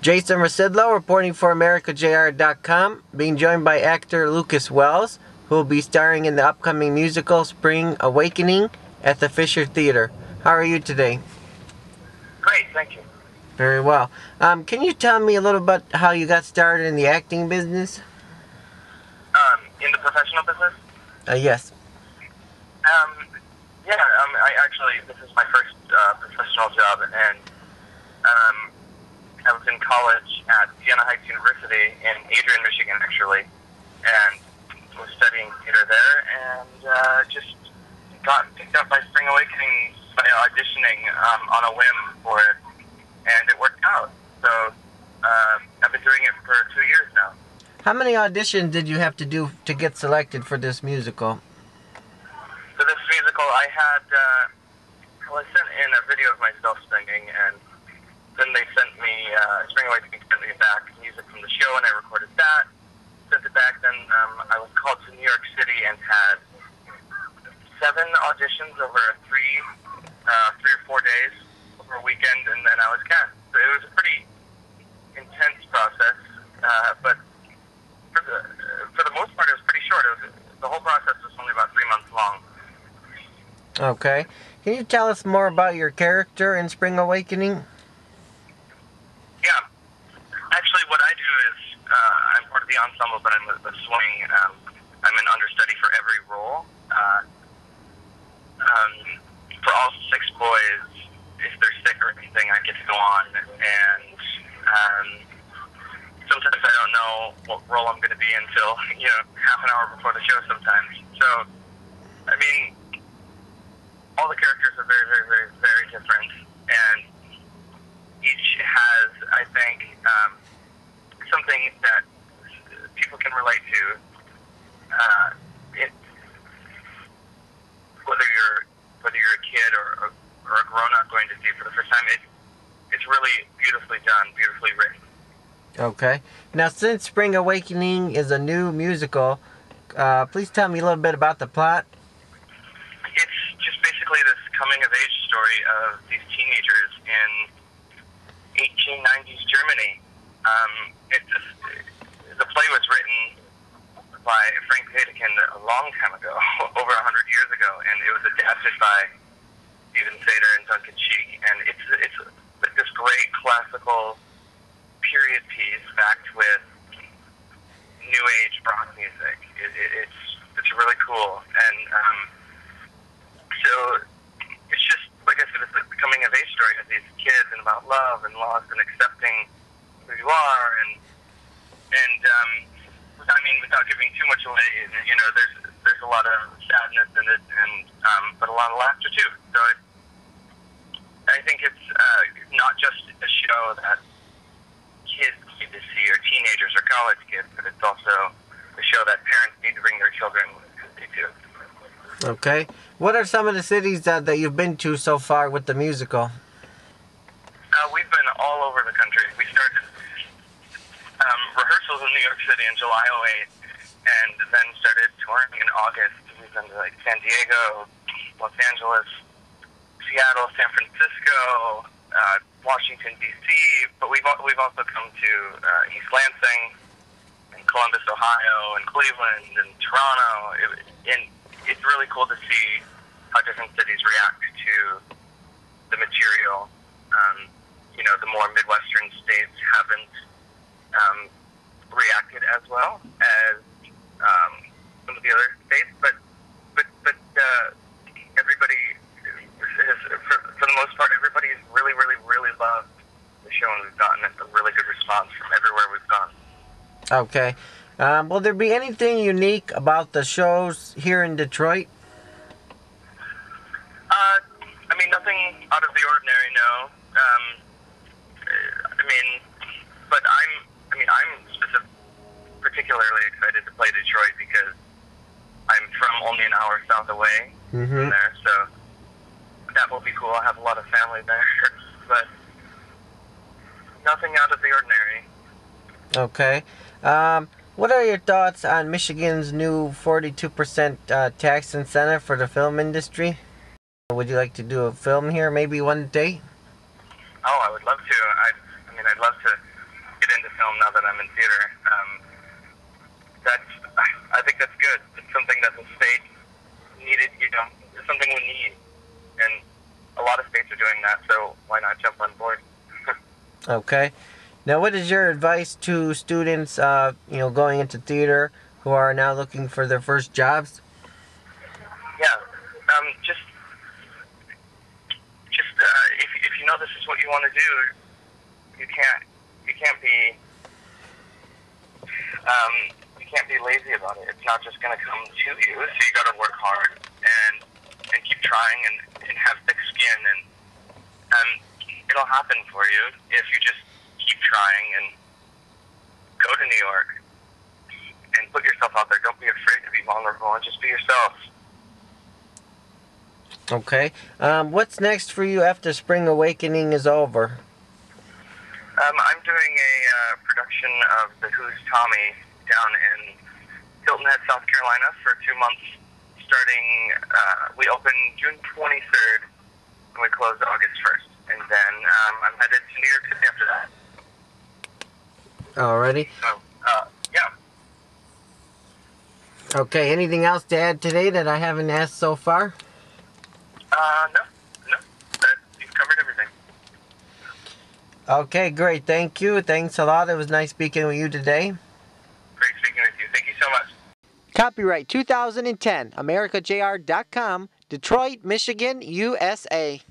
Jason Rzucidlo reporting for AmericaJR.com, being joined by actor Lucas Wells, who will be starring in the upcoming musical Spring Awakening at the Fisher Theater. How are you today? Great, thank you. Very well. Can you tell me a little bit how you got started in the acting business? In the professional business? Yes. This is my first professional job, and I was in college at Vienna Heights University in Adrian, Michigan, actually, and was studying theater there, and just got picked up by Spring Awakening by auditioning on a whim for it, and it worked out. So I've been doing it for 2 years now. How many auditions did you have to do to get selected for this musical? For this musical, I sent in a video of myself singing, and then they sent me, Spring Awakening sent me back music from the show, and I recorded that, sent it back. Then I was called to New York City and had 7 auditions over 3 or 4 days over a weekend, and then I was cast. So it was a pretty intense process, but for the most part, it was pretty short. The whole process was only about 3 months long. Okay. Can you tell us more about your character in Spring Awakening? Yeah. Actually, what I do is I'm part of the ensemble, but I'm the swing. I'm an understudy for every role. For all 6 boys, if they're sick or anything, I get to go on, and sometimes I don't know what role I'm going to be until, half an hour before the show sometimes. So, I mean, all the characters are very, very, very, very different, and each has, I think, something that people can relate to. Whether you're a kid or a grown-up going to see it for the first time, it's really beautifully done, beautifully written. Okay. Now, since Spring Awakening is a new musical, please tell me a little bit about the plot. It's just basically this coming-of-age story of these teenagers in 1890s Germany. The play was written by Frank Pedekind a long time ago, over 100 years ago, and it was adapted by Stephen Sater and Duncan Sheik, and it's this great classical period piece backed with new age rock music. It's really cool, and so it's just, like I said, it's the coming of age story of these kids, and about love and loss and accepting who you are, and I mean, without giving too much away, there's a lot of sadness in it, and but a lot of laughter too. So I think it's not just a show that kids need to see, or teenagers or college kids, but it's also a show that parents need to bring their children to. Okay. What are some of the cities that you've been to so far with the musical? We've been all over the country. We started rehearsals in New York City in July 2008, and then started touring in August. We've been to San Diego, Los Angeles, Seattle, San Francisco, Washington D.C., but we've also come to East Lansing, and Columbus, Ohio, and Cleveland, and Toronto. And it's really cool to see how different cities react to the material. The more Midwestern states haven't reacted as well as some of the other states, but everybody for the most part, everybody's really, really, really loved the show, and we've gotten a really good response from everywhere we've gone. Okay. Will there be anything unique about the shows here in Detroit? I mean, nothing out of the ordinary, no. I'm particularly excited to play Detroit because I'm from only an hour south away from there, so that will be cool. I have a lot of family there, but nothing out of the ordinary. Okay. What are your thoughts on Michigan's new 42% tax incentive for the film industry? Would you like to do a film here maybe one day? Oh, I would love to. I'd love to in theater. I think that's good. It's something that the state needed, it's something we need. And a lot of states are doing that, so why not jump on board? Okay. Now, what is your advice to students, going into theater who are now looking for their first jobs? Yeah, just if you know this is what you want to do, you can't be lazy about it. It's not just going to come to you. So you got to work hard and keep trying and have thick skin, and it'll happen for you if you just keep trying and go to New York and put yourself out there. Don't be afraid to be vulnerable and just be yourself. Okay. What's next for you after Spring Awakening is over? I'm doing a production of The Who's Tommy down in Hilton Head, South Carolina for 2 months. Starting, we open June 23rd and we close August 1st. And then I'm headed to New York City after that. Alrighty. So, yeah. Okay, anything else to add today that I haven't asked so far? No. You've covered everything. Okay, great. Thank you. Thanks a lot. It was nice speaking with you today. Great speaking with you. Thank you so much. Copyright 2010, AmericaJR.com, Detroit, Michigan, USA.